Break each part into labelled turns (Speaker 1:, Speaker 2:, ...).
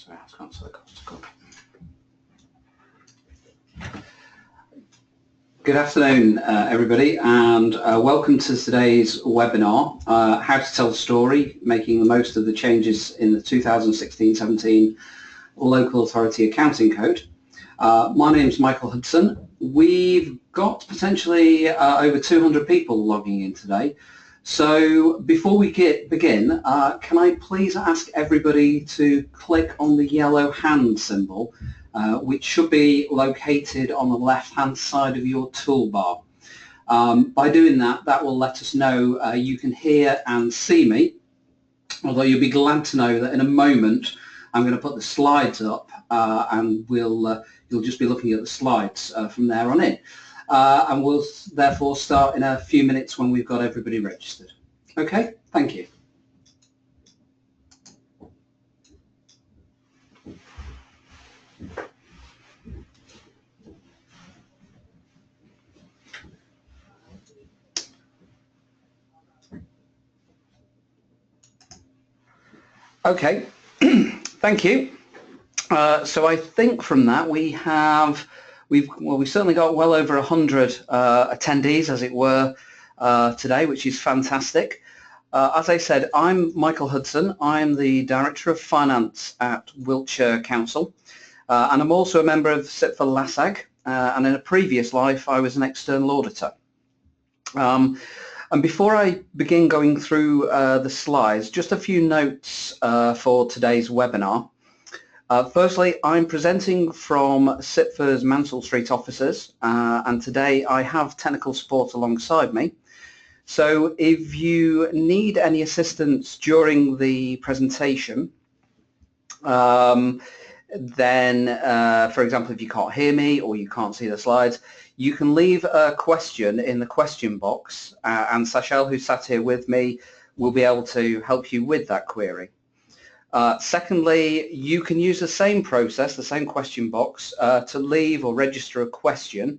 Speaker 1: Sorry, I was going to the cost to come. Good afternoon, everybody, and welcome to today's webinar, How to Tell the Story, Making the Most of the Changes in the 2016-17 Local Authority Accounting Code. My name is Michael Hudson. We've got potentially over 200 people logging in today. So before we begin, can I please ask everybody to click on the yellow hand symbol, which should be located on the left-hand side of your toolbar. By doing that, that will let us know you can hear and see me, although you'll be glad to know that in a moment I'm going to put the slides up and you'll just be looking at the slides from there on in. And we'll therefore start in a few minutes when we've got everybody registered. Okay, thank you. Okay, thank you. So I think from that we've certainly got well over 100 attendees, as it were, today, which is fantastic. As I said, I'm Michael Hudson. I'm the Director of Finance at Wiltshire Council, and I'm also a member of CIPFA LASAG, and in a previous life I was an external auditor. And before I begin going through the slides, just a few notes for today's webinar. Firstly, I'm presenting from CIPFA's Mansell Street offices, and today I have technical support alongside me. So if you need any assistance during the presentation, then, for example, if you can't hear me or you can't see the slides, you can leave a question in the question box, and Sachel, who sat here with me, will be able to help you with that query. Secondly, you can use the same process, the same question box, to leave or register a question.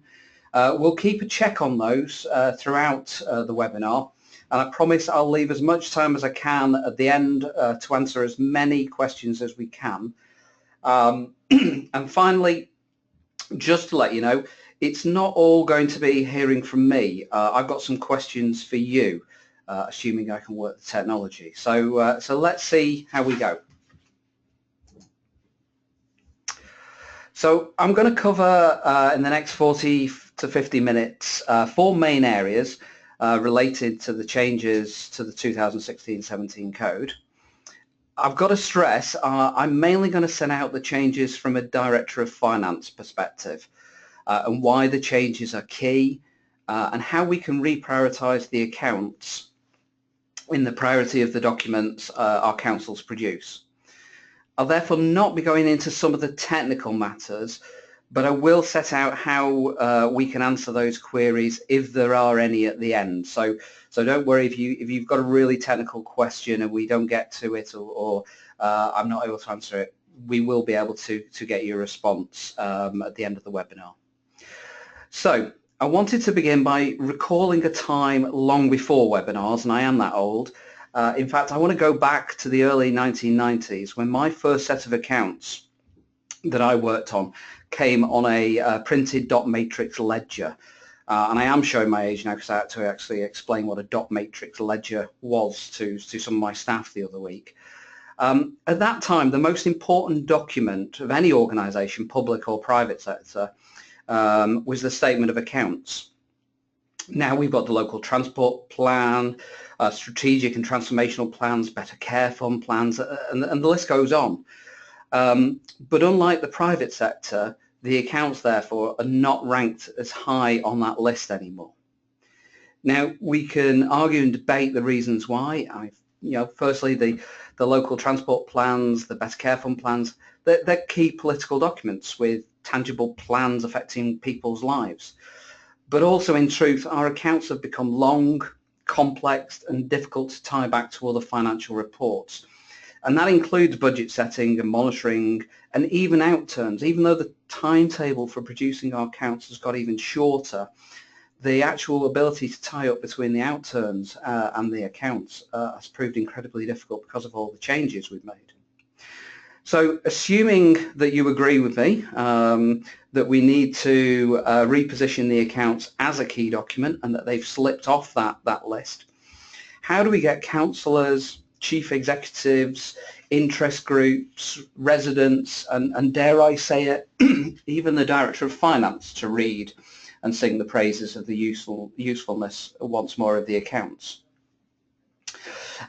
Speaker 1: We'll keep a check on those throughout the webinar, and I promise I'll leave as much time as I can at the end to answer as many questions as we can. And finally, just to let you know, it's not all going to be hearing from me. I've got some questions for you, assuming I can work the technology. So, so let's see how we go. So I'm going to cover in the next 40 to 50 minutes 4 main areas related to the changes to the 2016-17 code. I've got to stress I'm mainly going to set out the changes from a Director of Finance perspective, and why the changes are key, and how we can reprioritise the accounts in the priority of the documents our councils produce. I'll therefore not be going into some of the technical matters, but I will set out how we can answer those queries if there are any at the end. So don't worry if you've got a really technical question and we don't get to it, or I'm not able to answer it. We will be able to get your response at the end of the webinar. So I wanted to begin by recalling a time long before webinars, and I am that old. In fact, I want to go back to the early 1990s when my first set of accounts that I worked on came on a printed dot matrix ledger. And I am showing my age now because I had to actually explain what a dot matrix ledger was to some of my staff the other week. At that time, the most important document of any organisation, public or private sector, was the statement of accounts. Now we've got the local transport plan, strategic and transformational plans, better care fund plans, and the list goes on. But unlike the private sector, the accounts therefore are not ranked as high on that list anymore. Now we can argue and debate the reasons why. Firstly, the local transport plans, the better care fund plans, they're key political documents with tangible plans affecting people's lives. But also, in truth, our accounts have become long, complex and difficult to tie back to other financial reports. And that includes budget setting and monitoring and even outturns. Even though the timetable for producing our accounts has got even shorter, the actual ability to tie up between the outturns and the accounts has proved incredibly difficult because of all the changes we've made. So assuming that you agree with me that we need to reposition the accounts as a key document and that they've slipped off that list, how do we get councillors, chief executives, interest groups, residents, and dare I say it, even the Director of Finance to read and sing the praises of the usefulness once more of the accounts?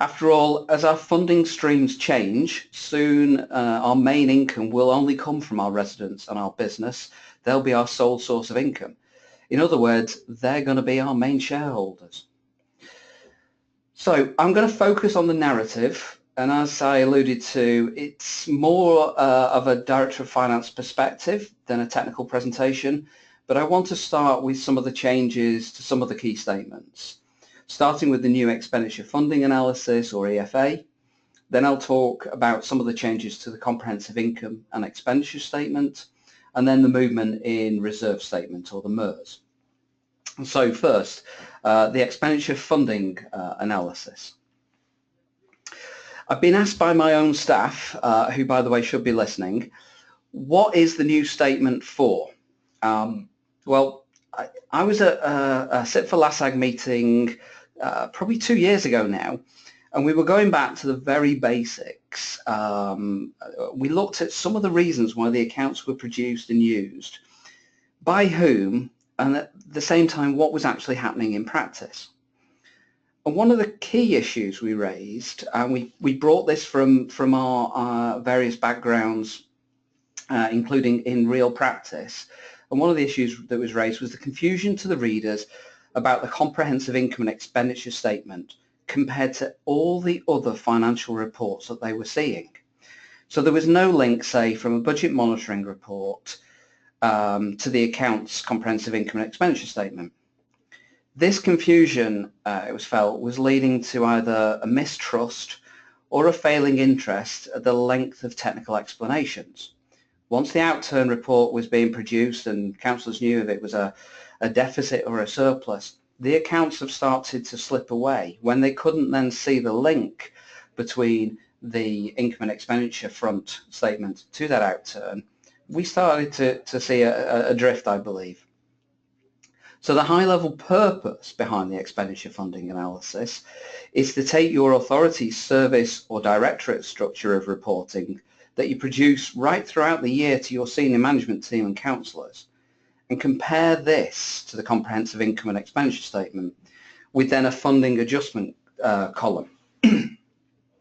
Speaker 1: After all, as our funding streams change, soon our main income will only come from our residents and our business. They'll be our sole source of income. In other words, they're going to be our main shareholders. So I'm going to focus on the narrative, and as I alluded to, it's more of a Director of Finance perspective than a technical presentation, but I want to start with some of the changes to some of the key statements. Starting with the new expenditure funding analysis, or EFA. Then I'll talk about some of the changes to the comprehensive income and expenditure statement, and then the movement in reserve statement, or the MERS. So first, the expenditure funding analysis. I've been asked by my own staff, who by the way should be listening, what is the new statement for? Well, I was at a CIPFA LASAG meeting probably 2 years ago now, and we were going back to the very basics. We looked at some of the reasons why the accounts were produced and used, by whom, and at the same time what was actually happening in practice. And one of the key issues we raised, and we brought this from our various backgrounds, including in real practice, and one of the issues that was raised was the confusion to the readers about the comprehensive income and expenditure statement compared to all the other financial reports that they were seeing. So there was no link, say, from a budget monitoring report to the accounts comprehensive income and expenditure statement. This confusion, it was felt, was leading to either a mistrust or a failing interest at the length of technical explanations. Once the outturn report was being produced and councillors knew if it was a deficit or a surplus, the accounts have started to slip away. When they couldn't then see the link between the income and expenditure front statement to that outturn, we started to see a drift, I believe. So the high-level purpose behind the expenditure funding analysis is to take your authority's service or directorate structure of reporting that you produce right throughout the year to your senior management team and councillors, and compare this to the comprehensive income and expenditure statement with then a funding adjustment column.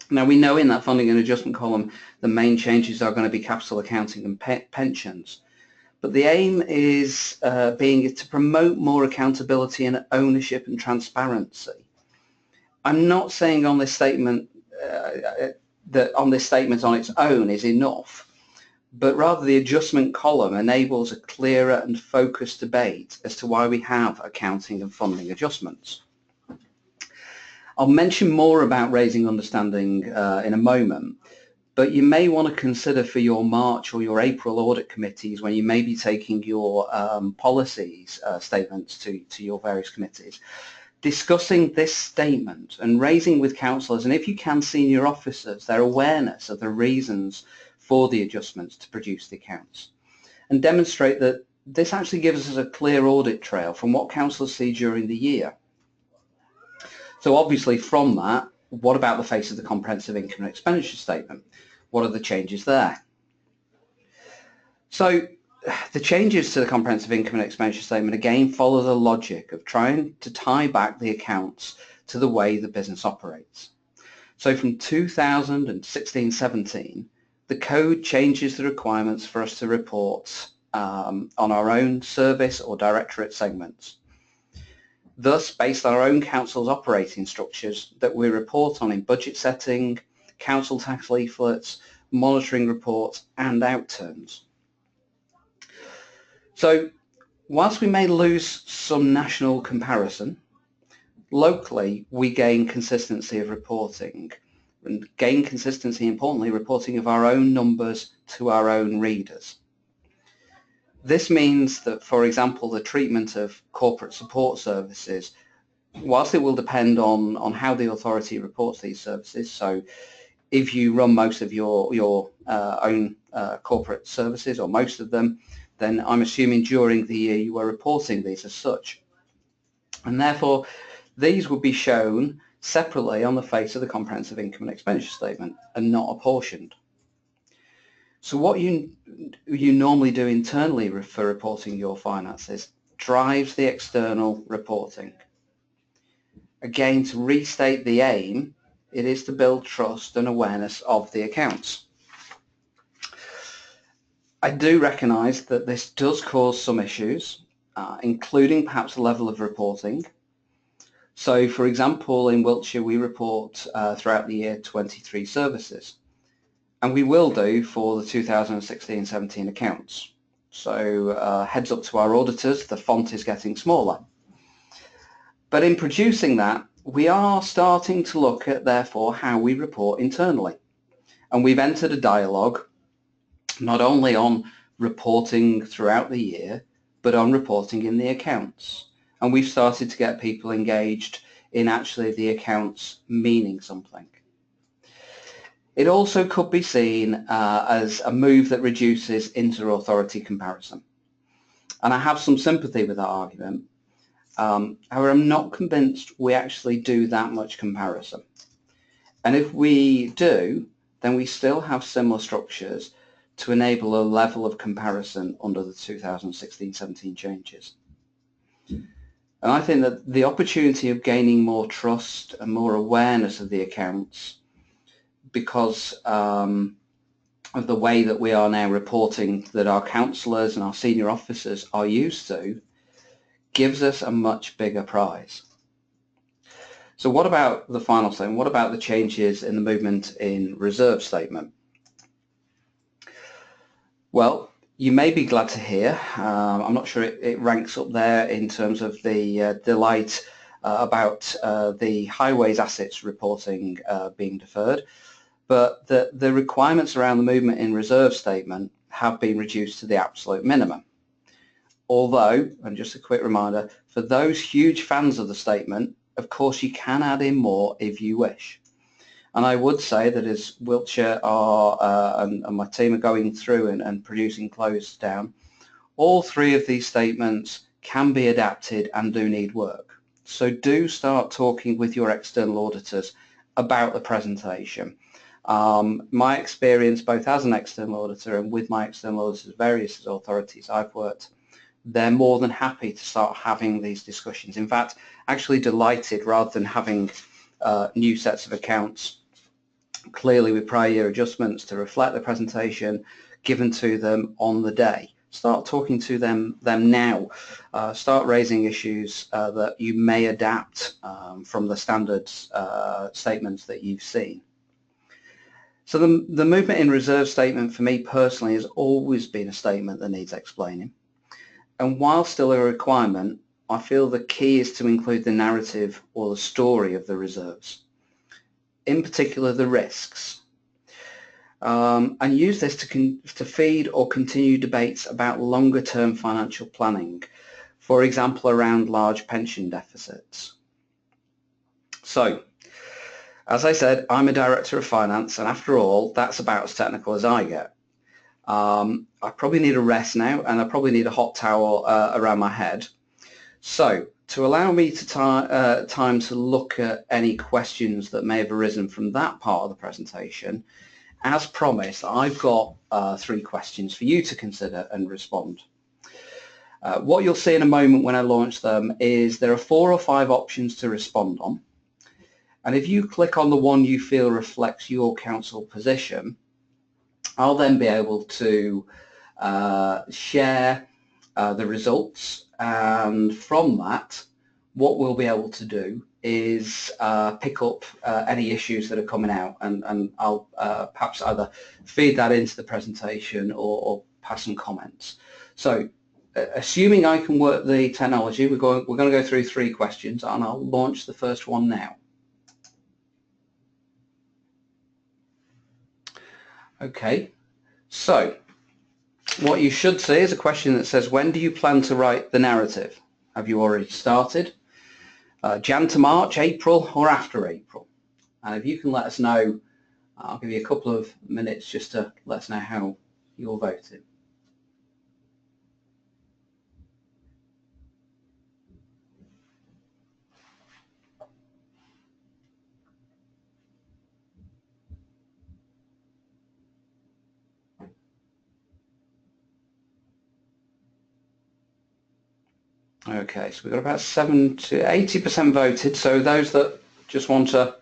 Speaker 1: Now we know in that funding and adjustment column the main changes are going to be capital accounting and pensions, but the aim is being to promote more accountability and ownership and transparency. I'm not saying on this statement that on this statement on its own is enough, but rather the adjustment column enables a clearer and focused debate as to why we have accounting and funding adjustments. I'll mention more about raising understanding in a moment, but you may want to consider for your March or your April audit committees, when you may be taking your policies statements to your various committees, discussing this statement and raising with councillors, and if you can, senior officers, their awareness of the reasons for the adjustments to produce the accounts, and demonstrate that this actually gives us a clear audit trail from what councillors see during the year. So obviously from that, what about the face of the comprehensive income and expenditure statement? What are the changes there? So the changes to the comprehensive income and expenditure statement again follow the logic of trying to tie back the accounts to the way the business operates. So from 2016-17, the code changes the requirements for us to report on our own service or directorate segments. Thus, based on our own council's operating structures that we report on in budget setting, council tax leaflets, monitoring reports and outturns. So whilst we may lose some national comparison, locally we gain consistency of reporting, and gain consistency, importantly, reporting of our own numbers to our own readers. This means that, for example, the treatment of corporate support services, whilst it will depend on how the authority reports these services, so if you run most of your own corporate services, or most of them, then I'm assuming during the year you were reporting these as such. And therefore, these would be shown separately on the face of the comprehensive income and expenditure statement and not apportioned. So what you normally do internally for reporting your finances drives the external reporting. Again, to restate the aim, it is to build trust and awareness of the accounts. I do recognise that this does cause some issues, including perhaps the level of reporting. So, for example, in Wiltshire we report throughout the year 23 services, and we will do for the 2016-17 accounts. So heads up to our auditors, the font is getting smaller. But in producing that, we are starting to look at, therefore, how we report internally. And we've entered a dialogue not only on reporting throughout the year, but on reporting in the accounts. And we've started to get people engaged in actually the accounts meaning something. It also could be seen as a move that reduces inter-authority comparison. And I have some sympathy with that argument. However, I'm not convinced we actually do that much comparison. And if we do, then we still have similar structures to enable a level of comparison under the 2016-17 changes. And I think that the opportunity of gaining more trust and more awareness of the accounts, because of the way that we are now reporting that our councillors and our senior officers are used to, gives us a much bigger prize. So what about the final statement? What about the changes in the movement in reserve statement? Well, you may be glad to hear, I'm not sure it ranks up there in terms of the delight about the highways assets reporting being deferred, but the requirements around the movement in reserve statement have been reduced to the absolute minimum. Although, and just a quick reminder, for those huge fans of the statement, of course you can add in more if you wish. And I would say that as Wiltshire and my team are going through and producing close down, all three of these statements can be adapted and do need work. So do start talking with your external auditors about the presentation. My experience both as an external auditor and with my external auditors, various authorities I've worked, they're more than happy to start having these discussions. In fact, actually delighted, rather than having new sets of accounts, clearly with prior year adjustments to reflect the presentation given to them on the day. Start talking to them now. Start raising issues that you may adapt from the standards statements that you've seen. So the movement in reserve statement for me personally has always been a statement that needs explaining. And while still a requirement, I feel the key is to include the narrative or the story of the reserves, in particular the risks, and use this to feed or continue debates about longer term financial planning, for example around large pension deficits. So, as I said, I'm a director of finance, and after all, that's about as technical as I get. I probably need a rest now, and I probably need a hot towel around my head. So, to allow me time to look at any questions that may have arisen from that part of the presentation, as promised, I've got 3 questions for you to consider and respond. What you'll see in a moment when I launch them is there are 4 or 5 options to respond on. And if you click on the one you feel reflects your council position, I'll then be able to share the results, and from that what we'll be able to do is pick up any issues that are coming out, and I'll perhaps either feed that into the presentation or pass some comments. So assuming I can work the technology, we're going to go through 3 questions, and I'll launch the first one now. Okay, so what you should see is a question that says, when do you plan to write the narrative? Have you already started? Jan to March, April, or after April? And if you can let us know I'll give you a couple of minutes just to let us know how you're voting. Okay, so we've got about 7 to 80% voted, so those that just want to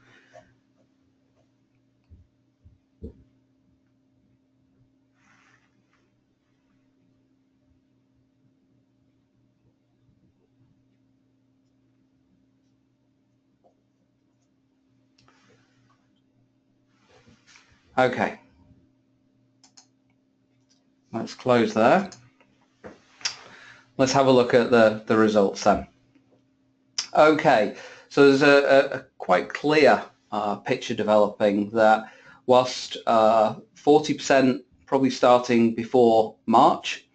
Speaker 1: okay, let's close there. Let's have a look at the results then. Okay, so there's a quite clear picture developing that whilst 40% probably starting before March,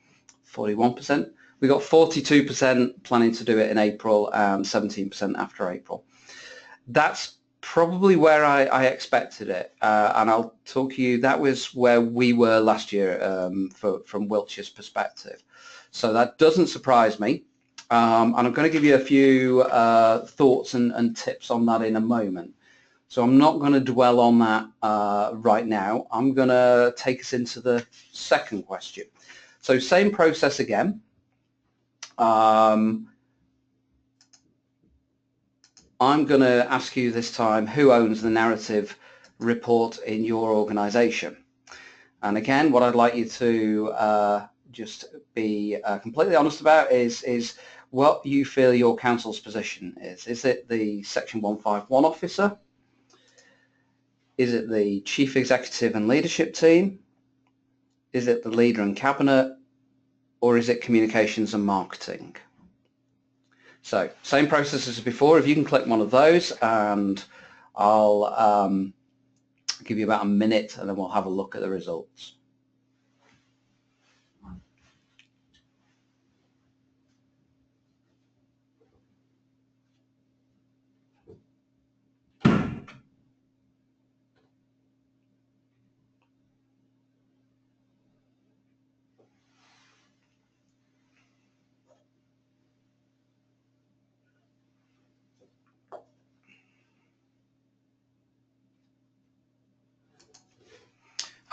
Speaker 1: 41%, we got 42% planning to do it in April and 17% after April. That's probably where I expected it, and I'll talk to you, that was where we were last year from Wiltshire's perspective. So that doesn't surprise me, and I'm going to give you a few thoughts and tips on that in a moment. So I'm not going to dwell on that right now. I'm going to take us into the second question. So same process again. I'm going to ask you this time who owns the narrative report in your organisation. And again, what I'd like you to just be completely honest about is what you feel your council's position is. Is it the Section 151 officer? Is it the Chief Executive and Leadership Team? Is it the Leader and Cabinet? Or is it Communications and Marketing? So same process as before. If you can click one of those, and I'll give you about a minute and then we'll have a look at the results.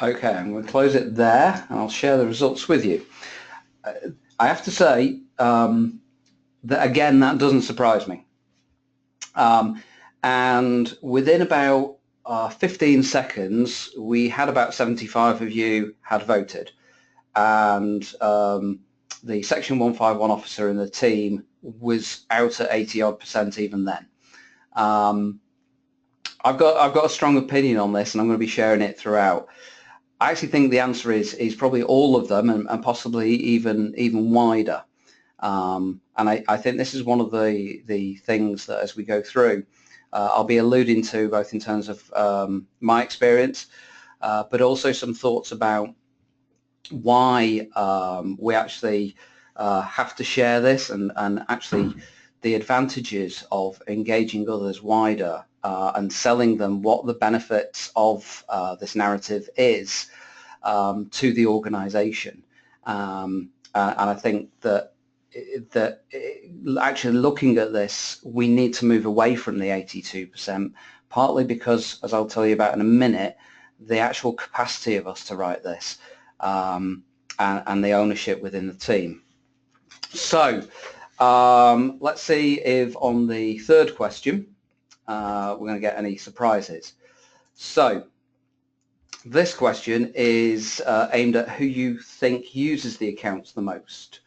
Speaker 1: Okay, I'm going to close it there and I'll share the results with you. I have to say that again, that doesn't surprise me. And within about 15 seconds, we had about 75 of you had voted. And the Section 151 officer in the team was out at 80-odd% even then. I've got a strong opinion on this, and I'm going to be sharing it throughout. I actually think the answer is probably all of them, and possibly even wider. And I think this is one of the things that as we go through, I'll be alluding to both in terms of my experience, but also some thoughts about why we actually have to share this, and actually the advantages of engaging others wider and selling them what the benefits of this narrative is to the organisation. And I think that actually looking at this, we need to move away from the 82%, partly because, as I'll tell you about in a minute, the actual capacity of us to write this and the ownership within the team. So let's see if on the third question we're going to get any surprises. So this question is aimed at who you think uses the accounts the most.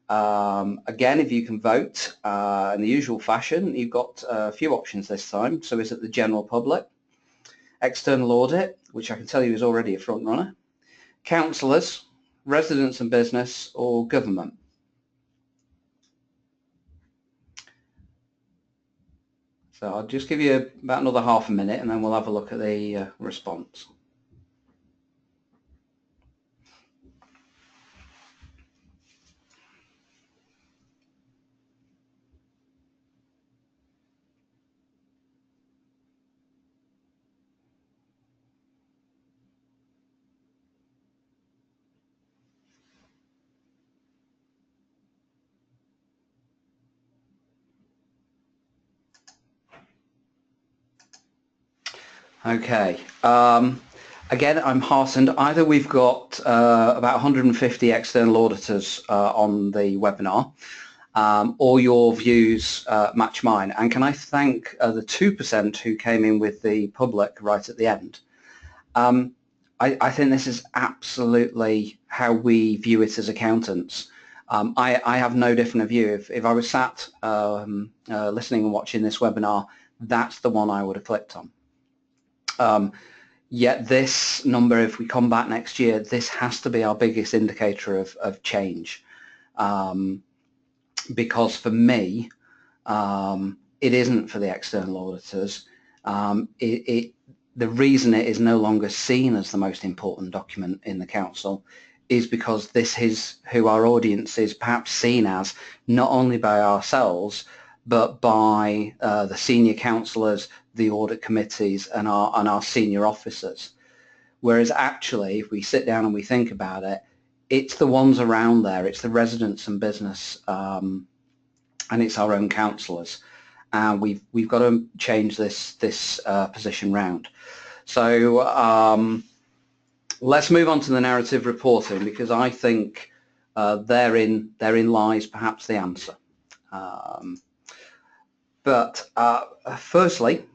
Speaker 1: Again, if you can vote in the usual fashion, you've got a few options this time. So is it the general public, external audit, which I can tell you is already a front runner, councillors, residents and business, or government? So I'll just give you about another half a minute and then we'll have a look at the response. Okay. Again, I'm heartened. Either we've got about 150 external auditors on the webinar, or your views match mine. And can I thank the 2% who came in with the public right at the end. I think this is absolutely how we view it as accountants. I have no different view. If I was sat listening and watching this webinar, that's the one I would have clicked on. Yet this number, if we come back next year, this has to be our biggest indicator of change. Because for me, it isn't for the external auditors. The reason it is no longer seen as the most important document in the council is because this is who our audience is perhaps seen as, not only by ourselves, but by the senior councillors, the audit committees, and our senior officers. Whereas actually, if we sit down and we think about it, it's the ones around there, it's the residents and business, and it's our own councillors. And we've got to change this position round. So let's move on to the narrative reporting, because I think therein lies perhaps the answer. But firstly,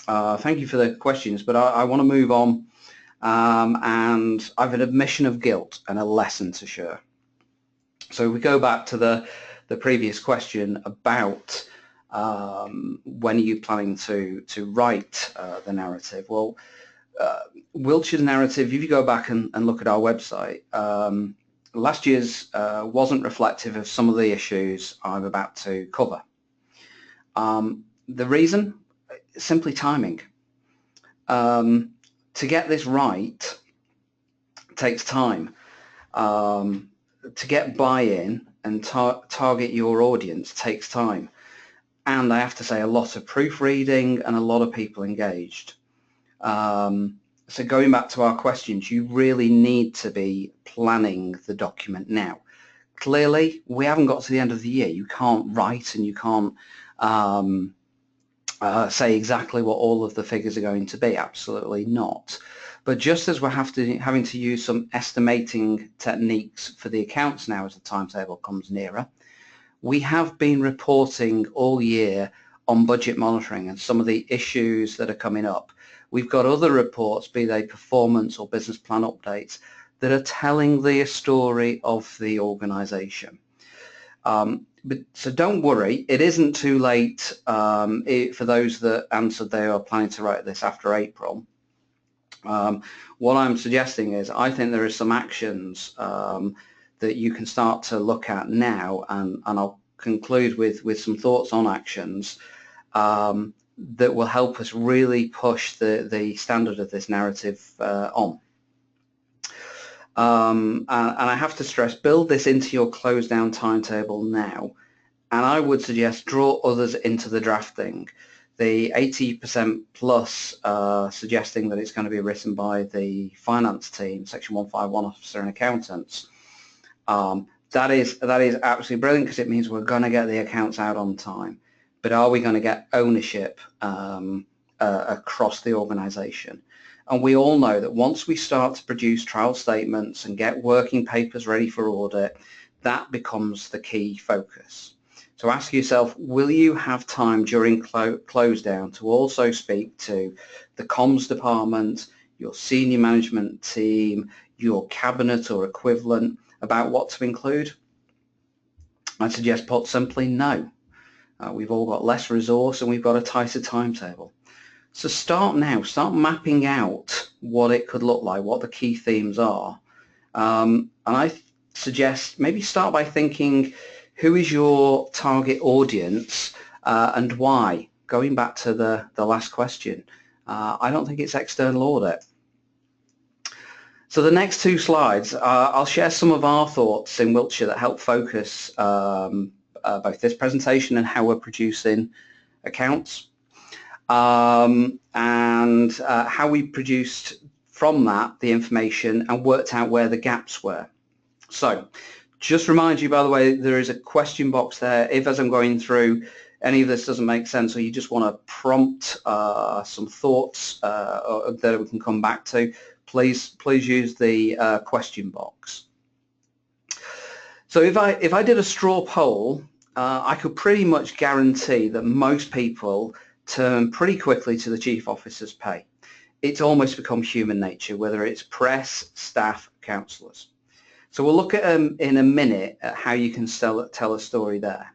Speaker 1: thank you for the questions, but I want to move on, and I have an admission of guilt and a lesson to share. So we go back to the previous question about when are you planning to write the narrative. Well, Wiltshire's narrative, if you go back and look at our website, last year's wasn't reflective of some of the issues I'm about to cover. The reason? Simply timing. To get this right takes time. To get buy-in and target your audience takes time. And I have to say, a lot of proofreading and a lot of people engaged. So going back to our questions, you really need to be planning the document now. Clearly, we haven't got to the end of the year. You can't write and you can't say exactly what all of the figures are going to be. Absolutely not. But just as we're having to use some estimating techniques for the accounts now as the timetable comes nearer, we have been reporting all year on budget monitoring and some of the issues that are coming up. We've got other reports, be they performance or business plan updates, that are telling the story of the organisation. So don't worry, it isn't too late for those that answered they are planning to write this after April. What I'm suggesting is I think there are some actions that you can start to look at now, and I'll conclude with some thoughts on actions that will help us really push the standard of this narrative on. And I have to stress, build this into your close down timetable now, and I would suggest draw others into the drafting. The 80% plus suggesting that it's going to be written by the finance team, Section 151 officer and accountants. That is absolutely brilliant, because it means we're going to get the accounts out on time. But are we going to get ownership across the organisation? And we all know that once we start to produce trial statements and get working papers ready for audit, that becomes the key focus. So ask yourself, will you have time during close down to also speak to the comms department, your senior management team, your cabinet or equivalent about what to include? I suggest, put simply, no. We've all got less resource and we've got a tighter timetable. So start now, start mapping out what it could look like, what the key themes are. And I suggest maybe start by thinking, who is your target audience and why? Going back to the last question, I don't think it's external audit. So the next two slides, I'll share some of our thoughts in Wiltshire that help focus both this presentation and how we're producing accounts, and how we produced from that the information and worked out where the gaps were. So just remind you, by the way, there is a question box there. If, as I'm going through, any of this doesn't make sense, or you just want to prompt some thoughts that we can come back to, please use the question box. So if I did a straw poll, I could pretty much guarantee that most people turn pretty quickly to the chief officer's pay. It's almost become human nature, whether it's press, staff, councillors. So we'll look at in a minute at how you can tell a story there.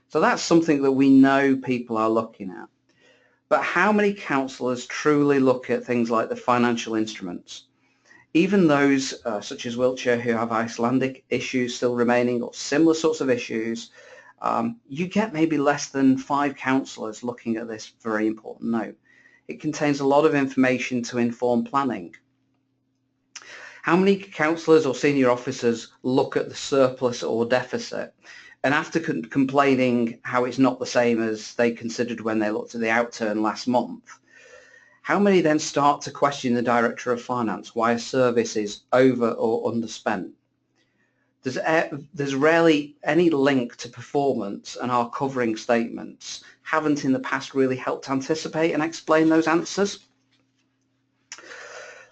Speaker 1: So that's something that we know people are looking at. But how many councillors truly look at things like the financial instruments? Even those such as Wiltshire who have Icelandic issues still remaining or similar sorts of issues, you get maybe less than 5 councillors looking at this very important note. It contains a lot of information to inform planning. How many councillors or senior officers look at the surplus or deficit, and after complaining how it's not the same as they considered when they looked at the outturn last month, how many then start to question the Director of Finance why a service is over or underspent? There's rarely any link to performance, and our covering statements haven't in the past really helped anticipate and explain those answers.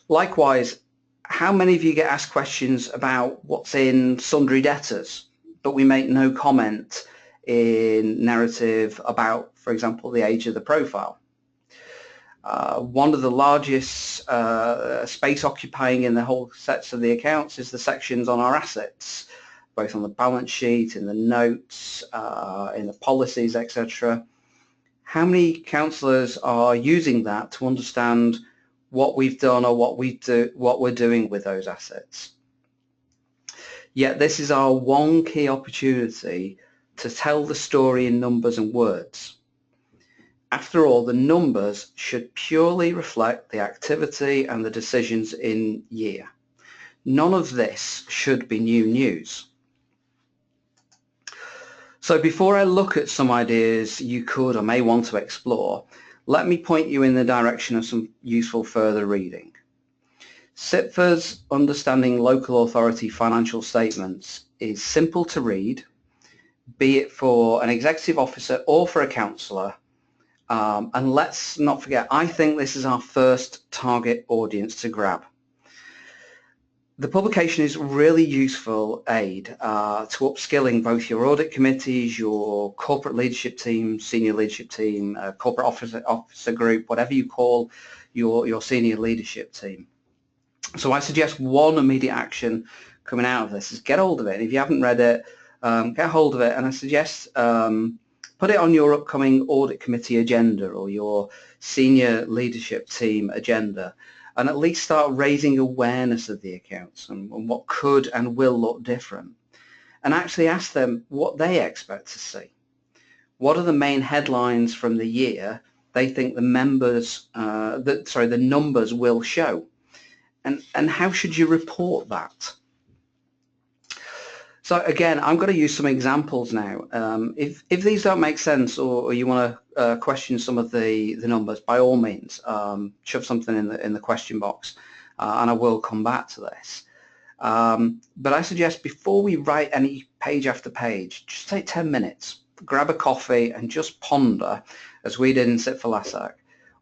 Speaker 1: Likewise, how many of you get asked questions about what's in sundry debtors, but we make no comment in narrative about, for example, the age of the profile? One of the largest space occupying in the whole sets of the accounts is the sections on our assets, both on the balance sheet, in the notes, in the policies, etc. How many councillors are using that to understand what we've done or what we're doing with those assets? Yet this is our one key opportunity to tell the story in numbers and words. After all, the numbers should purely reflect the activity and the decisions in year. None of this should be new news. So before I look at some ideas you could or may want to explore, let me point you in the direction of some useful further reading. CIPFA's Understanding Local Authority Financial Statements is simple to read, be it for an executive officer or for a councillor. And let's not forget, I think this is our first target audience to grab. The publication is really useful aid to upskilling both your audit committees, your corporate leadership team, senior leadership team, corporate officer group, whatever you call your senior leadership team. So I suggest one immediate action coming out of this is get hold of it. If you haven't read it, get hold of it, and I suggest put it on your upcoming audit committee agenda or your senior leadership team agenda, and at least start raising awareness of the accounts and what could and will look different. And actually ask them what they expect to see. What are the main headlines from the year they think the numbers will show? And how should you report that? So again, I'm going to use some examples now. If these don't make sense, or you want to question some of the numbers, by all means, shove something in the question box, and I will come back to this. But I suggest before we write any page after page, just take 10 minutes, grab a coffee, and just ponder, as we did in CIPFA,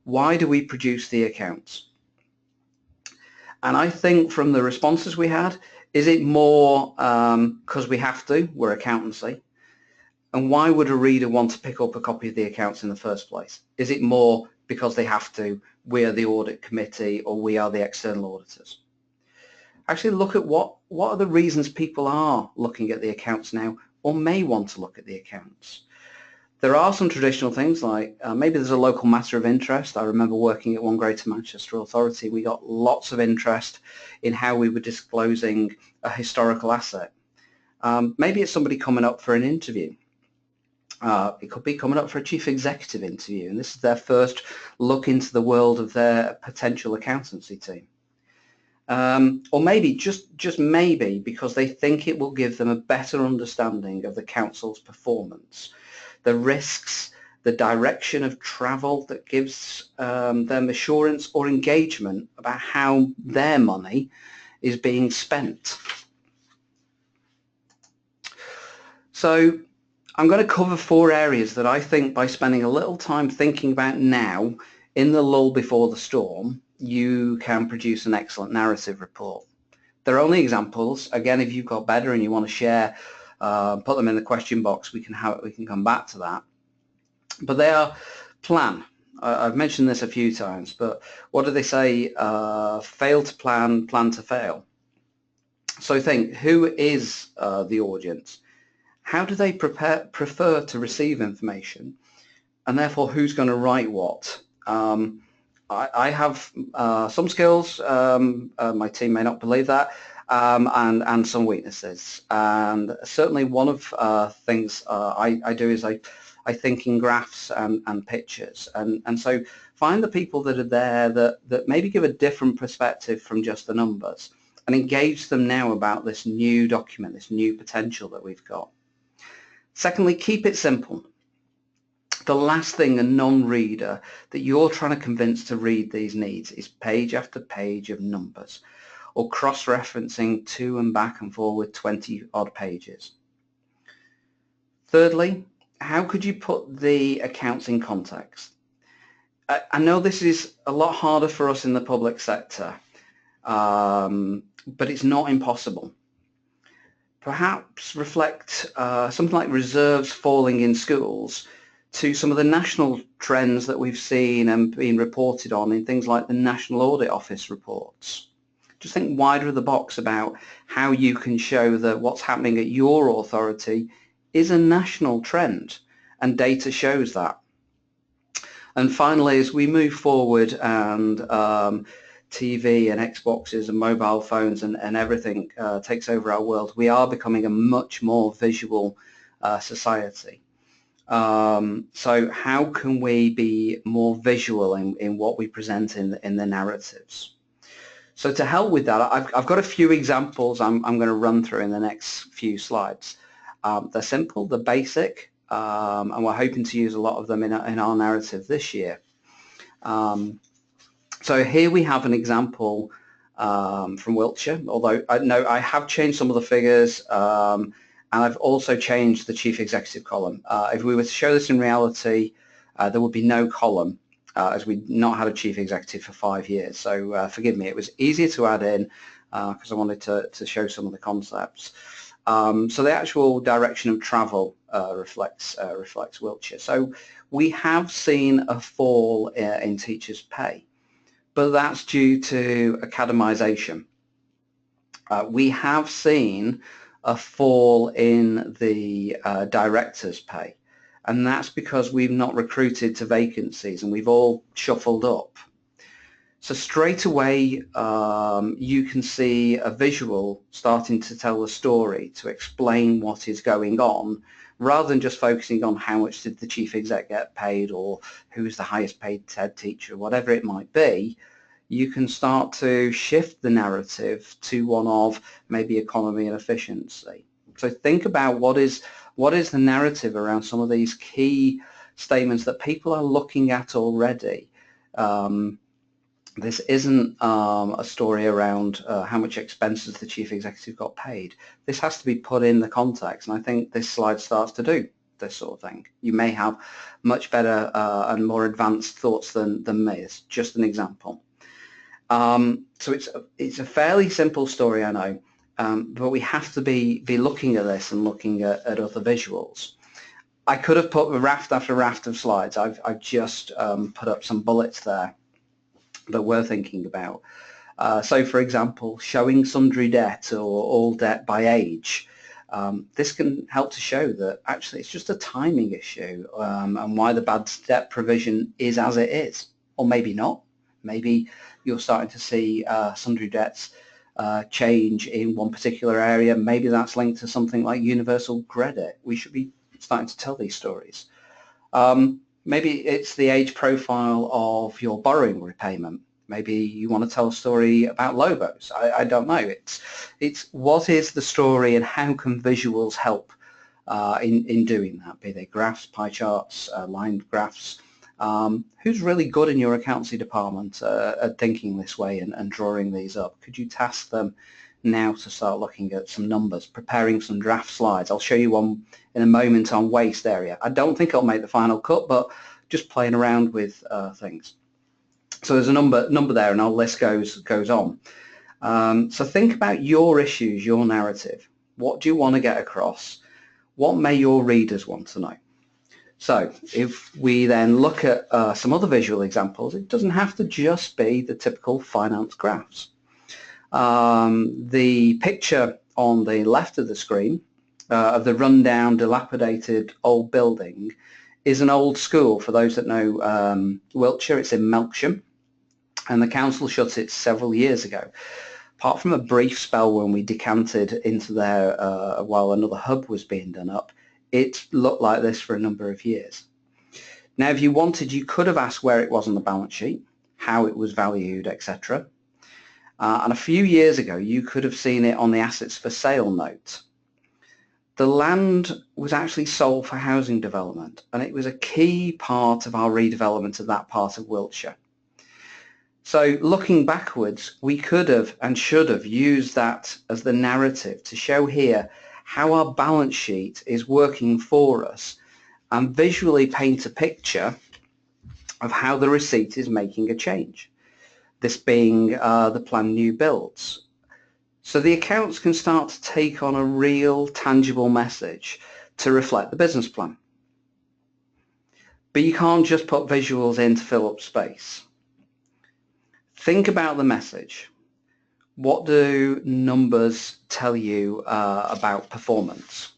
Speaker 1: why do we produce the accounts? And I think from the responses we had, is it more because we have to, we're accountancy? And why would a reader want to pick up a copy of the accounts in the first place? Is it more because they have to, we are the audit committee, or we are the external auditors? Actually look at what are the reasons people are looking at the accounts now, or may want to look at the accounts. There are some traditional things like maybe there's a local matter of interest. I remember working at One Greater Manchester Authority. We got lots of interest in how we were disclosing a historical asset. Maybe it's somebody coming up for an interview. It could be coming up for a chief executive interview, and this is their first look into the world of their potential accountancy team. Or maybe, just maybe, because they think it will give them a better understanding of the council's performance, the risks, the direction of travel that gives them assurance or engagement about how their money is being spent. So I'm going to cover 4 areas that I think by spending a little time thinking about now, in the lull before the storm, you can produce an excellent narrative report. They're only examples. Again, if you've got better and you want to share, put them in the question box. We can come back to that. But they are plan. I've mentioned this a few times, but what do they say? Fail to plan, plan to fail. So think, who is the audience? How do they prefer to receive information? And therefore, who's going to write what? I have some skills, my team may not believe that, and some weaknesses. And certainly one of things I do is I think in graphs and pictures. And so find the people that are there that maybe give a different perspective from just the numbers, and engage them now about this new document, this new potential that we've got. Secondly, keep it simple. The last thing a non-reader that you're trying to convince to read these needs is page after page of numbers, or cross-referencing to and back and forward 20 odd pages. Thirdly, how could you put the accounts in context? I know this is a lot harder for us in the public sector, but it's not impossible. Perhaps reflect something like reserves falling in schools to some of the national trends that we've seen and been reported on in things like the National Audit Office reports. Just think wider of the box about how you can show that what's happening at your authority is a national trend, and data shows that. And finally, as we move forward and TV and Xboxes and mobile phones and everything takes over our world, we are becoming a much more visual society. So how can we be more visual in what we present in the narratives? So to help with that, I've got a few examples I'm going to run through in the next few slides. They're simple, they're basic, and we're hoping to use a lot of them in our narrative this year. So here we have an example from Wiltshire, although I have changed some of the figures, and I've also changed the chief executive column. If we were to show this in reality, there would be no column, as we'd not had a chief executive for 5 years. So forgive me, it was easier to add in because I wanted to show some of the concepts. So the actual direction of travel reflects Wiltshire. So we have seen a fall in teachers' pay, but that's due to academisation. We have seen a fall in the director's pay, and that's because we've not recruited to vacancies and we've all shuffled up. So straight away you can see a visual starting to tell the story, to explain what is going on, rather than just focusing on how much did the chief exec get paid or who's the highest paid TED teacher, whatever it might be. You can start to shift the narrative to one of maybe economy and efficiency. So think about what is the narrative around some of these key statements that people are looking at already. This isn't a story around how much expenses the chief executive got paid. This has to be put in the context, and I think this slide starts to do this sort of thing. You may have much better and more advanced thoughts than me. It's just an example. So it's a fairly simple story, I know, but we have to be looking at this and looking at other visuals. I could have put a raft after raft of slides. I've just put up some bullets there that we're thinking about. So for example, showing sundry debt or all debt by age. This can help to show that actually it's just a timing issue and why the bad debt provision is as it is, or maybe not. Maybe you're starting to see sundry debts change in one particular area. Maybe that's linked to something like universal credit. We should be starting to tell these stories. Maybe it's the age profile of your borrowing repayment. Maybe you want to tell a story about Lobos. I don't know. It's what is the story and how can visuals help in doing that, be they graphs, pie charts, line graphs. Who's really good in your accountancy department at thinking this way and drawing these up? Could you task them now to start looking at some numbers, preparing some draft slides. I'll show you one in a moment on waste area. I don't think I'll make the final cut, but just playing around with things. So there's a number there, and our list goes on. So think about your issues, your narrative. What do you want to get across? What may your readers want to know? So if we then look at some other visual examples, it doesn't have to just be the typical finance graphs. The picture on the left of the screen of the rundown, dilapidated old building is an old school. For those that know Wiltshire, it's in Melksham, and the council shut it several years ago. Apart from a brief spell when we decanted into there while another hub was being done up, it looked like this for a number of years. Now, if you wanted, you could have asked where it was on the balance sheet, how it was valued, etc. And a few years ago, you could have seen it on the assets for sale note. The land was actually sold for housing development, and it was a key part of our redevelopment of that part of Wiltshire. So looking backwards, we could have and should have used that as the narrative to show here how our balance sheet is working for us and visually paint a picture of how the receipt is making a change, this being the planned new builds. So the accounts can start to take on a real tangible message to reflect the business plan. But you can't just put visuals in to fill up space. Think about the message. What do numbers tell you about performance?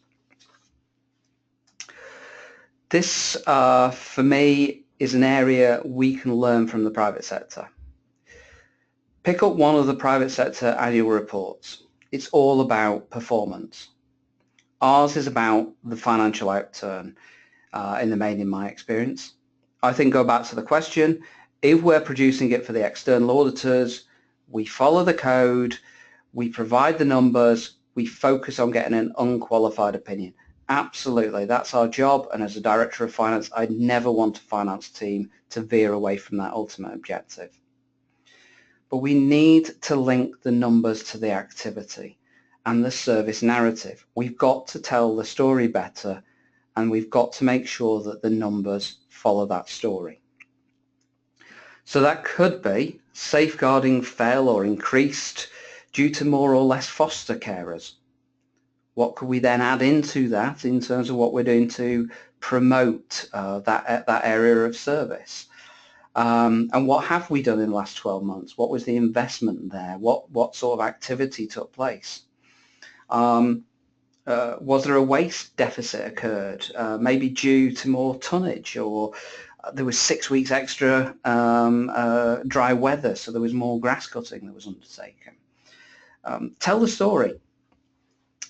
Speaker 1: This, for me, is an area we can learn from the private sector. Pick up one of the private sector annual reports. It's all about performance. Ours is about the financial outturn in the main, in my experience. I think go back to the question, if we're producing it for the external auditors, we follow the code, we provide the numbers, we focus on getting an unqualified opinion. Absolutely, that's our job, and as a director of finance, I'd never want a finance team to veer away from that ultimate objective. But we need to link the numbers to the activity and the service narrative. We've got to tell the story better, and we've got to make sure that the numbers follow that story. So that could be safeguarding fell or increased due to more or less foster carers. What could we then add into that in terms of what we're doing to promote that area of service? And what have we done in the last 12 months? What was the investment there? What sort of activity took place? Was there a waste deficit occurred, maybe due to more tonnage, or there was 6 weeks extra dry weather, so there was more grass cutting that was undertaken? Tell the story.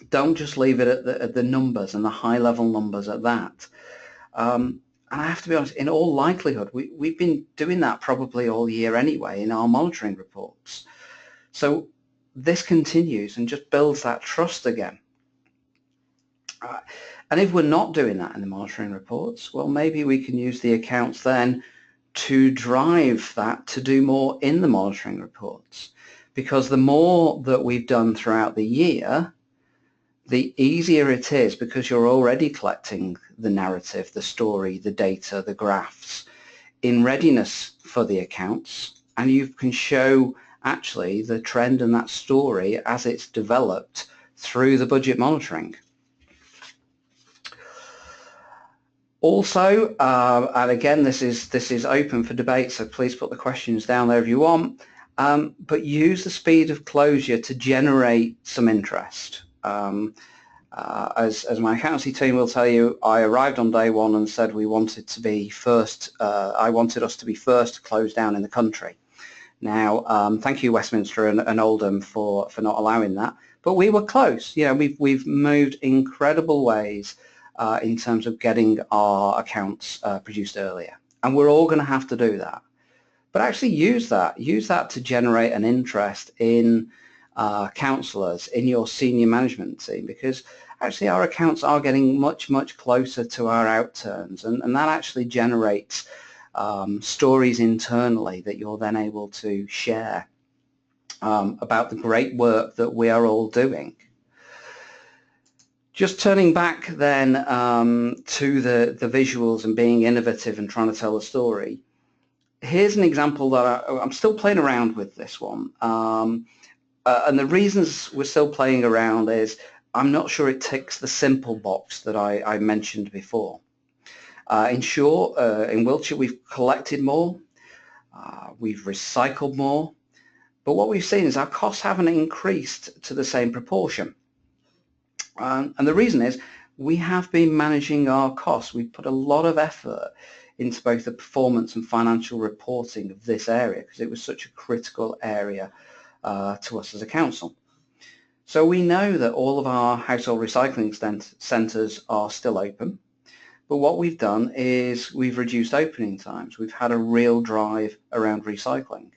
Speaker 1: Don't just leave it at the numbers and the high-level numbers at that. And I have to be honest, in all likelihood, we've been doing that probably all year anyway in our monitoring reports. So this continues and just builds that trust again. And if we're not doing that in the monitoring reports, well, maybe we can use the accounts then to drive that to do more in the monitoring reports. Because the more that we've done throughout the year, the easier it is, because you're already collecting the narrative, the story, the data, the graphs in readiness for the accounts, and you can show actually the trend and that story as it's developed through the budget monitoring. Also, and again, this is open for debate, so please put the questions down there if you want, but use the speed of closure to generate some interest. As my accountancy team will tell you, I arrived on day one and said we wanted to be first. I wanted us to be first to close down in the country. Now, thank you Westminster and Oldham for not allowing that, but we were close. You know, we've moved incredible ways in terms of getting our accounts produced earlier, and we're all going to have to do that. But actually use that to generate an interest in councillors, in your senior management team, because actually our accounts are getting much closer to our outturns, and that actually generates stories internally that you're then able to share about the great work that we are all doing. Just turning back then to the visuals and being innovative and trying to tell a story. Here's an example that I'm still playing around with this one. And the reasons we're still playing around is I'm not sure it ticks the simple box that I mentioned before. In short, in Wiltshire we've collected more, we've recycled more, but what we've seen is our costs haven't increased to the same proportion. And the reason is we have been managing our costs. We've put a lot of effort into both the performance and financial reporting of this area because it was such a critical area to us as a council. So we know that all of our household recycling centres are still open, but what we've done is we've reduced opening times. We've had a real drive around recycling,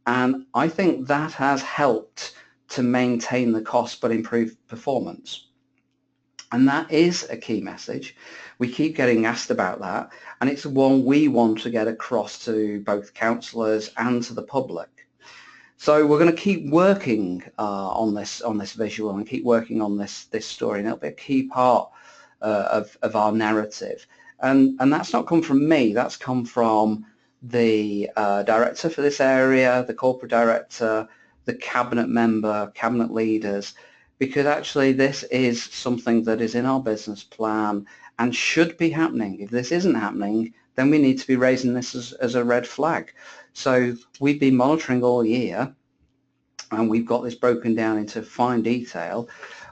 Speaker 1: and I think that has helped to maintain the cost but improve performance. And that is a key message. We keep getting asked about that, and it's one we want to get across to both councillors and to the public. So we're going to keep working on this visual and keep working on this story, and it'll be a key part of our narrative. And that's not come from me. That's come from the director for this area, the corporate director, the cabinet member, cabinet leaders, because actually this is something that is in our business plan and should be happening. If this isn't happening, then we need to be raising this as a red flag. So we've been monitoring all year, and we've got this broken down into fine detail.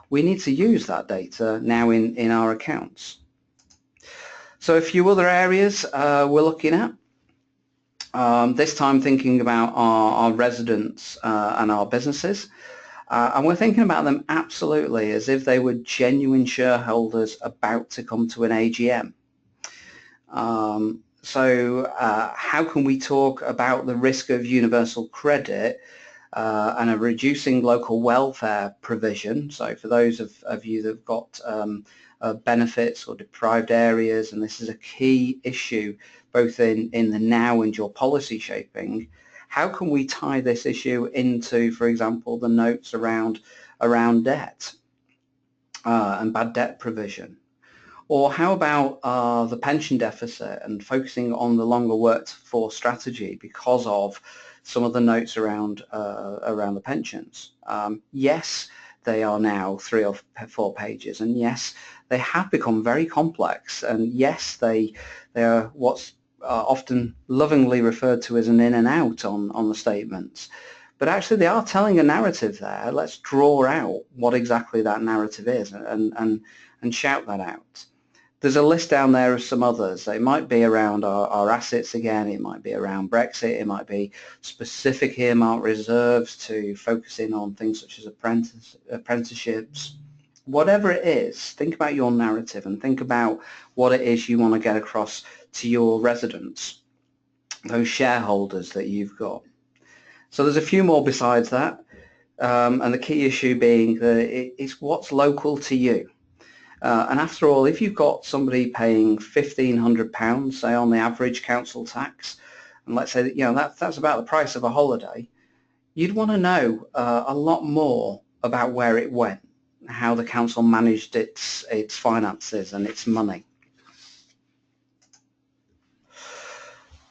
Speaker 1: We need to use that data now in our accounts. So a few other areas we're looking at. This time thinking about our residents and our businesses. And we're thinking about them absolutely as if they were genuine shareholders about to come to an AGM. So how can we talk about the risk of universal credit and a reducing local welfare provision? So for those of you that have got benefits or deprived areas, and this is a key issue both in the now and your policy shaping, how can we tie this issue into, for example, the notes around debt and bad debt provision? Or how about the pension deficit and focusing on the longer worked for strategy because of some of the notes around the pensions? Yes, they are now 3 or 4 pages, and yes, they have become very complex, and yes, they are what's often lovingly referred to as an in and out on the statements. But actually they are telling a narrative there. Let's draw out what exactly that narrative is and shout that out. There's a list down there of some others. It might be around our assets again, it might be around Brexit, it might be specific earmark reserves to focus in on things such as apprenticeships. Whatever it is, think about your narrative and think about what it is you want to get across to your residents, those shareholders that you've got. So there's a few more besides that, and the key issue being that it's what's local to you. And after all, if you've got somebody paying £1,500, say on the average council tax, and let's say that that's about the price of a holiday, you'd want to know a lot more about where it went, how the council managed its finances and its money.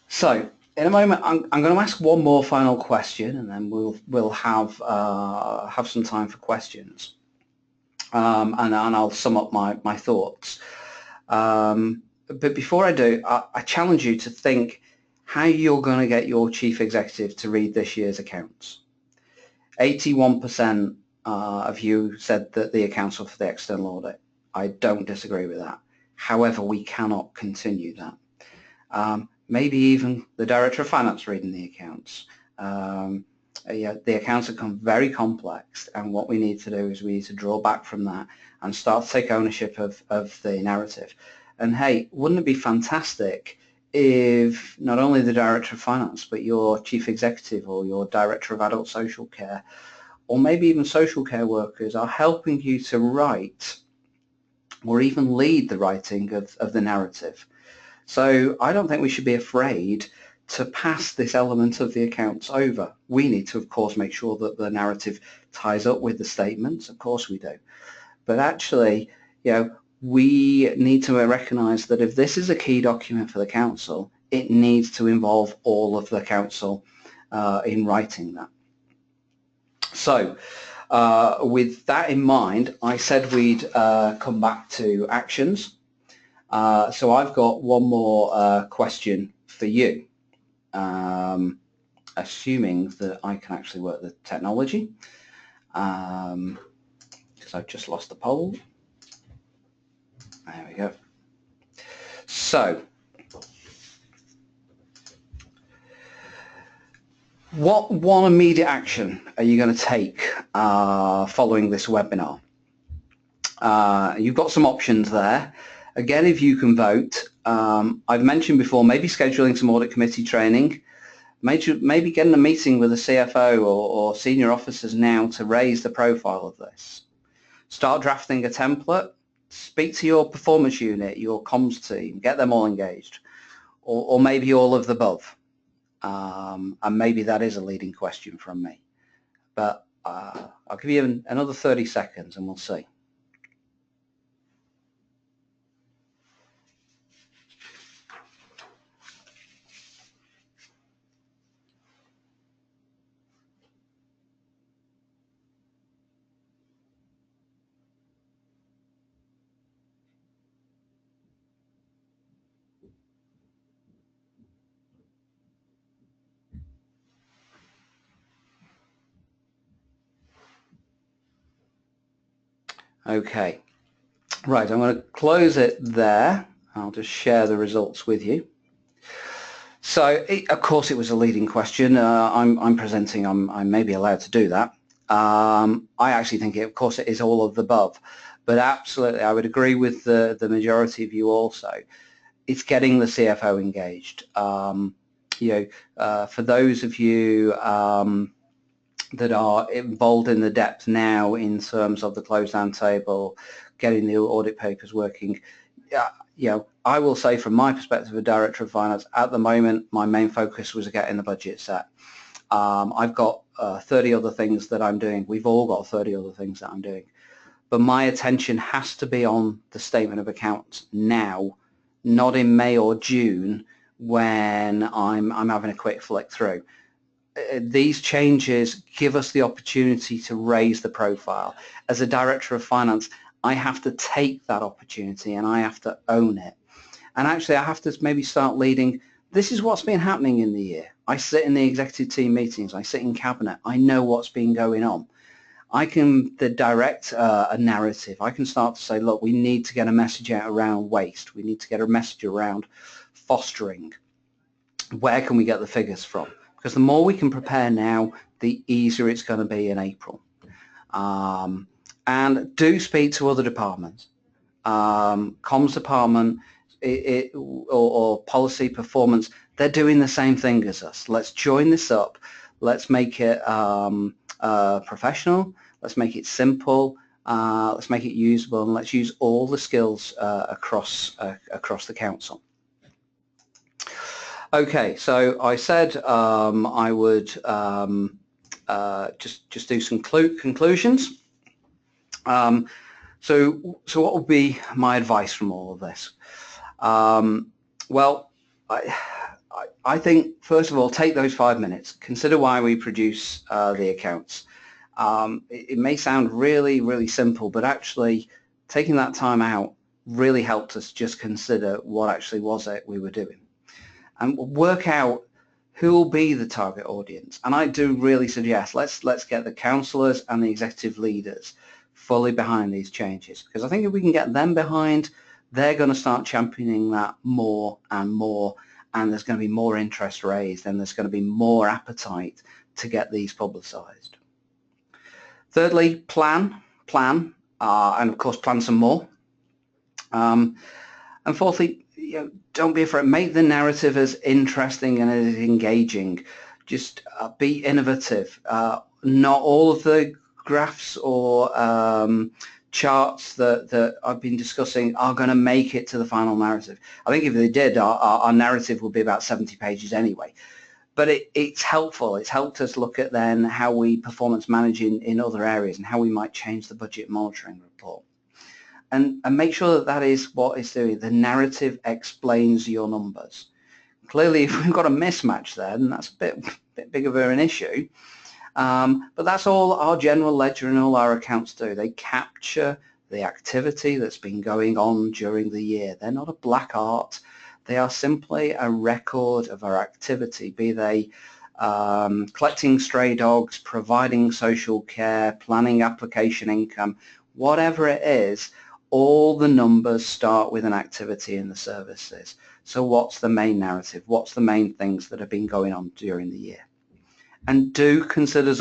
Speaker 1: So in a moment, I'm going to ask one more final question, and then we'll have some time for questions. And I'll sum up my thoughts. But before I do, I challenge you to think how you're going to get your chief executive to read this year's accounts. 81% of you said that the accounts were for the external audit. I don't disagree with that. However, we cannot continue that. Maybe even the Director of Finance reading the accounts. The accounts have become very complex, and what we need to do is we need to draw back from that and start to take ownership of the narrative. And hey, wouldn't it be fantastic if not only the Director of Finance but your Chief Executive or your Director of Adult Social Care or maybe even social care workers are helping you to write or even lead the writing of the narrative? So I don't think we should be afraid to pass this element of the accounts over. We need to, of course, make sure that the narrative ties up with the statements. Of course we do. But actually, we need to recognise that if this is a key document for the council, it needs to involve all of the council in writing that. So with that in mind, I said we'd come back to actions. So I've got one more question for you, assuming that I can actually work the technology, because I've just lost the poll. There we go. So, what one immediate action are you going to take following this webinar? You've got some options there. Again, if you can vote, I've mentioned before, maybe scheduling some audit committee training, maybe getting a meeting with a CFO or senior officers now to raise the profile of this. Start drafting a template, speak to your performance unit, your comms team, get them all engaged, or maybe all of the above. And maybe that is a leading question from me. But I'll give you another 30 seconds and we'll see. Okay, right, I'm going to close it there. I'll just share the results with you. So, of course, it was a leading question. I'm presenting, I may be allowed to do that. I actually think, of course, it is all of the above. But absolutely, I would agree with the majority of you also. It's getting the CFO engaged. For those of you that are involved in the depth now in terms of the closed down table, getting the audit papers working, I will say from my perspective as Director of Finance, at the moment, my main focus was getting the budget set. I've got 30 other things that I'm doing. We've all got 30 other things that I'm doing. But my attention has to be on the statement of accounts now, not in May or June when I'm having a quick flick through. These changes give us the opportunity to raise the profile. As a Director of Finance, I have to take that opportunity and I have to own it. And actually, I have to maybe start leading. This is what's been happening in the year. I sit in the executive team meetings. I sit in cabinet. I know what's been going on. I can direct a narrative. I can start to say, look, we need to get a message out around waste. We need to get a message around fostering. Where can we get the figures from? Because the more we can prepare now, the easier it's going to be in April. And do speak to other departments. Comms department or policy performance, they're doing the same thing as us. Let's join this up. Let's make it professional. Let's make it simple. Let's make it usable, and let's use all the skills across the council. Okay, so I said I would just do some conclusions. So what would be my advice from all of this? Well, I think, first of all, take those 5 minutes. Consider why we produce the accounts. It may sound really, really simple, but actually taking that time out really helped us just consider what actually was it we were doing. And work out who will be the target audience. And I do really suggest let's get the councillors and the executive leaders fully behind these changes, because I think if we can get them behind, they're going to start championing that more and more, and there's going to be more interest raised, and there's going to be more appetite to get these publicised. Thirdly, plan, and of course plan some more. And fourthly, don't be afraid. Make the narrative as interesting and as engaging. Just be innovative. Not all of the graphs or charts that I've been discussing are going to make it to the final narrative. I think if they did, our narrative would be about 70 pages anyway. But it's helpful. It's helped us look at then how we performance manage in other areas and how we might change the budget monitoring report. And make sure that that is what it's doing. The narrative explains your numbers. Clearly, if we've got a mismatch there, then that's a bit bigger of an issue. But that's all our general ledger and all our accounts do. They capture the activity that's been going on during the year. They're not a black art. They are simply a record of our activity, be they collecting stray dogs, providing social care, planning application income, whatever it is. All the numbers start with an activity in the services. So what's the main narrative? What's the main things that have been going on during the year? And do consider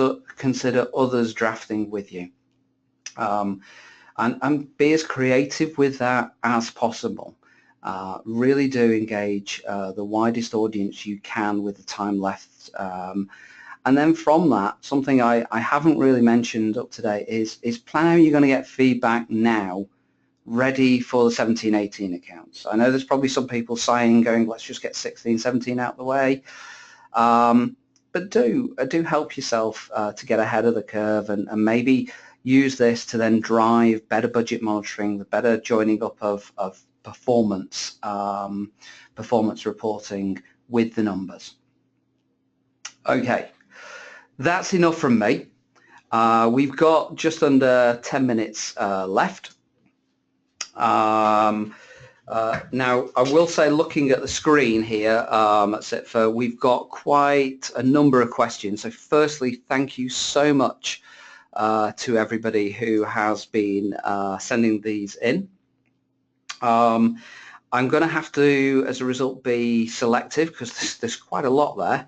Speaker 1: others drafting with you. And be as creative with that as possible. Really do engage the widest audience you can with the time left. And then from that, something I haven't really mentioned up to date is plan how you're going to get feedback now, ready for the 17-18 accounts. I know there's probably some people sighing, going, let's just get 16-17 out of the way. But do help yourself to get ahead of the curve and maybe use this to then drive better budget monitoring, the better joining up of performance reporting with the numbers. Okay, that's enough from me. We've got just under 10 minutes left. Now, I will say, looking at the screen here at CIPFA, we've got quite a number of questions. So firstly, thank you so much to everybody who has been sending these in. I'm going to have to, as a result, be selective because there's quite a lot there.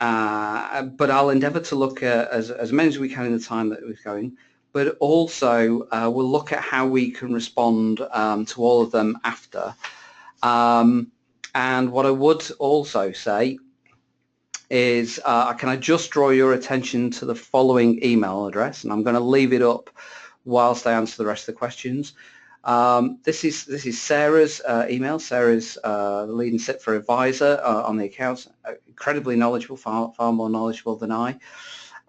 Speaker 1: But I'll endeavour to look at as many as we can in the time that we're going. But also we'll look at how we can respond to all of them after. And what I would also say is, can I just draw your attention to the following email address, and I'm going to leave it up whilst I answer the rest of the questions. This is Sarah's email. Sarah's the leading CIPFA advisor on the accounts, incredibly knowledgeable, far more knowledgeable than I.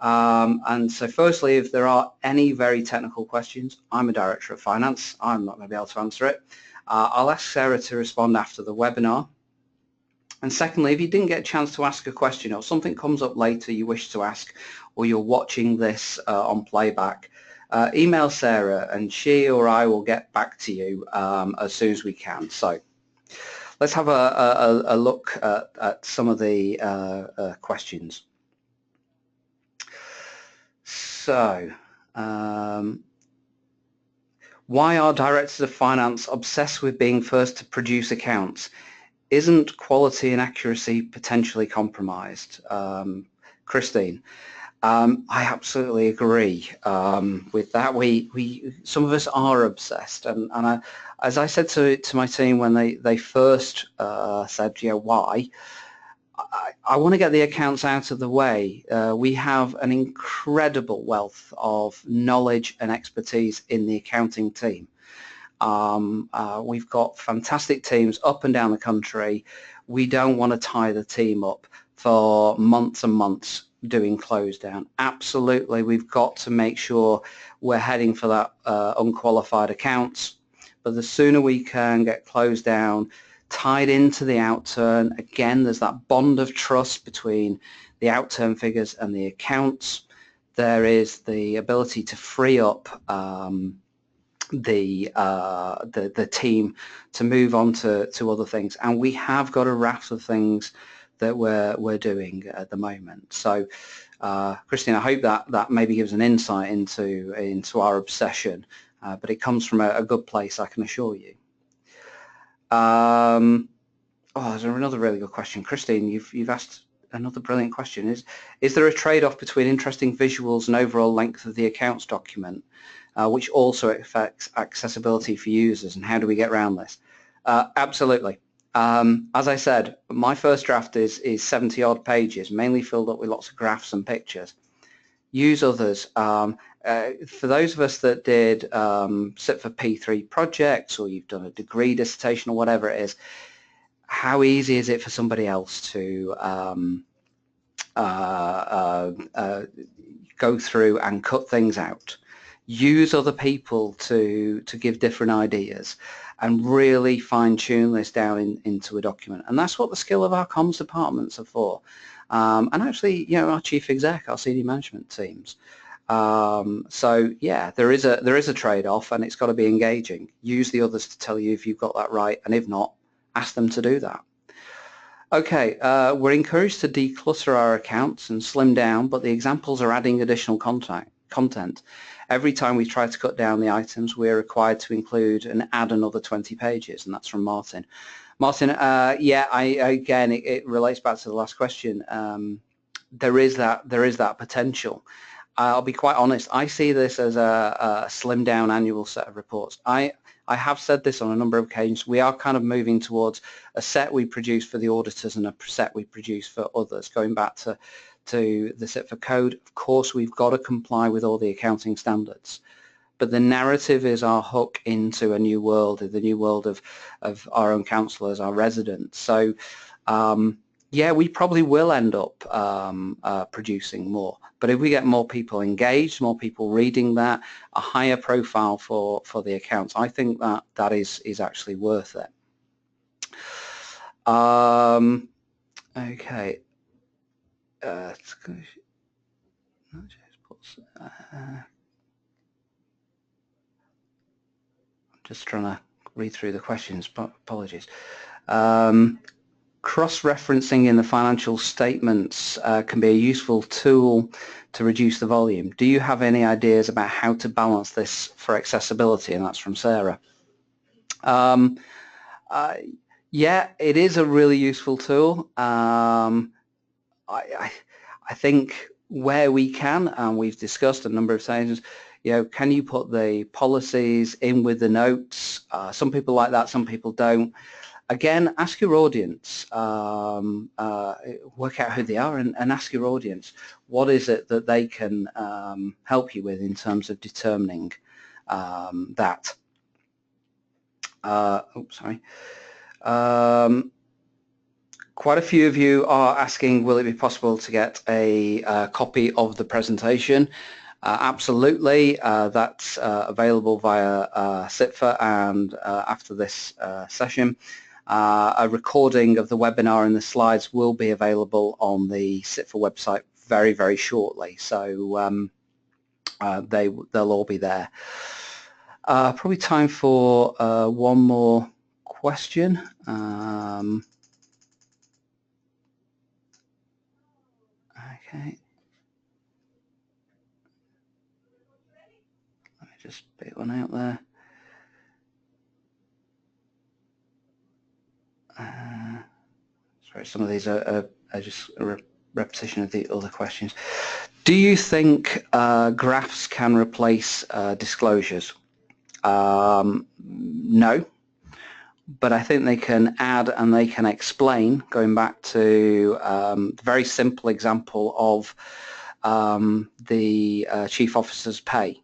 Speaker 1: And so firstly, if there are any very technical questions, I'm a director of finance. I'm not going to be able to answer it. I'll ask Sarah to respond after the webinar. And secondly, if you didn't get a chance to ask a question or something comes up later you wish to ask, or you're watching this on playback, email Sarah and she or I will get back to you as soon as we can. So let's have a look at some of the questions. So, why are directors of finance obsessed with being first to produce accounts? Isn't quality and accuracy potentially compromised? Christine, I absolutely agree with that. Some of us are obsessed, and as I said to my team when they first said, yeah, why? I want to get the accounts out of the way. We have an incredible wealth of knowledge and expertise in the accounting team. We've got fantastic teams up and down the country. We don't want to tie the team up for months and months doing close down. Absolutely, we've got to make sure we're heading for that unqualified accounts. But the sooner we can get closed down, tied into the outturn, again, there's that bond of trust between the outturn figures and the accounts. There is the ability to free up the team to move on to other things, and we have got a raft of things that we're doing at the moment. So Christine, I hope that maybe gives an insight into our obsession, but it comes from a good place, I can assure you. There's another really good question. Christine, you've asked another brilliant question. Is there a trade-off between interesting visuals and overall length of the accounts document, which also affects accessibility for users, and how do we get around this? Absolutely. As I said, my first draft is 70 odd pages, mainly filled up with lots of graphs and pictures. use others. For those of us that did CIPFA P3 projects, or you've done a degree dissertation or whatever it is, how easy is it for somebody else to go through and cut things out? Use other people to give different ideas and really fine-tune this down into a document. And that's what the skill of our comms departments are for. And actually, you know, our chief exec, our senior management teams. So yeah, there is a trade-off, and it's got to be engaging. Use the others to tell you if you've got that right, and if not, ask them to do that. Okay, we're encouraged to declutter our accounts and slim down, but the examples are adding additional content. Every time we try to cut down the items, we're required to include and add another 20 pages, and that's from Martin. Martin, yeah, again, it relates back to the last question. There is that potential. I'll be quite honest, I see this as a slimmed down annual set of reports. I have said this on a number of occasions. We are kind of moving towards a set we produce for the auditors and a set we produce for others. Going back to the CIPFA code, of course, we've got to comply with all the accounting standards. But the narrative is our hook into a new world, the new world of our own counsellors, our residents. So, yeah, we probably will end up producing more. But if we get more people engaged, more people reading that, a higher profile for the accounts, I think that is actually worth it. Okay. I'm just trying to read through the questions, but apologies. Cross-referencing in the financial statements can be a useful tool to reduce the volume. Do you have any ideas about how to balance this for accessibility? And that's from Sarah. Yeah, it is a really useful tool. I think where we can, and we've discussed a number of times, you know, can you put the policies in with the notes? Some people like that, some people don't. Again, ask your audience, work out who they are, and ask your audience, what is it that they can help you with in terms of determining that. Oops, sorry. Quite a few of you are asking, will it be possible to get a copy of the presentation? Absolutely, that's available via CIPFA, and after this session, a recording of the webinar and the slides will be available on the CIPFA website very, very shortly. So they'll all be there. Probably time for one more question. Okay. Let me just pick one out there. Sorry, some of these are just a repetition of the other questions. Do you think graphs can replace disclosures? No, but I think they can add and they can explain, going back to the very simple example of the chief officer's pay.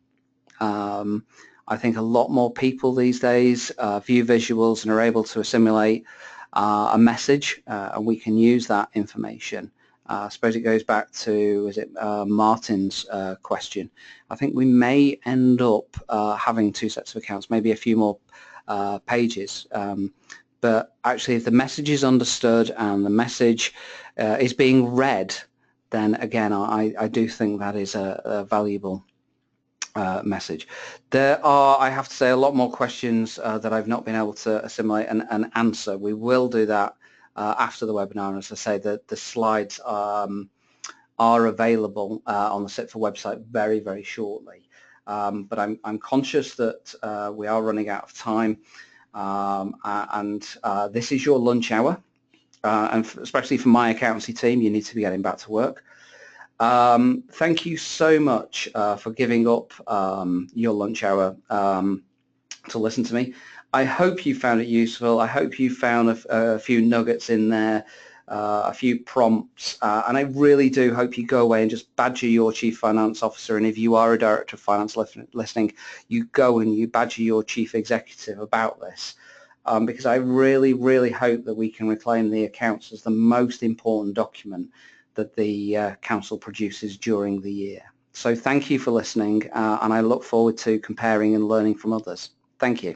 Speaker 1: I think a lot more people these days view visuals and are able to assimilate a message, and we can use that information. I suppose it goes back to, is it Martin's question? I think we may end up having two sets of accounts, maybe a few more pages. But actually, if the message is understood and the message is being read, then again, I do think that is a valuable message. There are, I have to say, a lot more questions that I've not been able to assimilate and answer. We will do that after the webinar, and as I say, the slides are available on the CIPFA website very, very shortly. But I'm conscious that we are running out of time, and this is your lunch hour, and especially for my accountancy team, you need to be getting back to work. Thank you so much for giving up your lunch hour to listen to me. I hope you found it useful. I hope you found a few nuggets in there a few prompts, and I really do hope you go away and just badger your Chief Finance Officer, and if you are a Director of Finance listening, you go and you badger your Chief Executive about this, because I really, really hope that we can reclaim the accounts as the most important document that the Council produces during the year. So thank you for listening, and I look forward to comparing and learning from others. Thank you.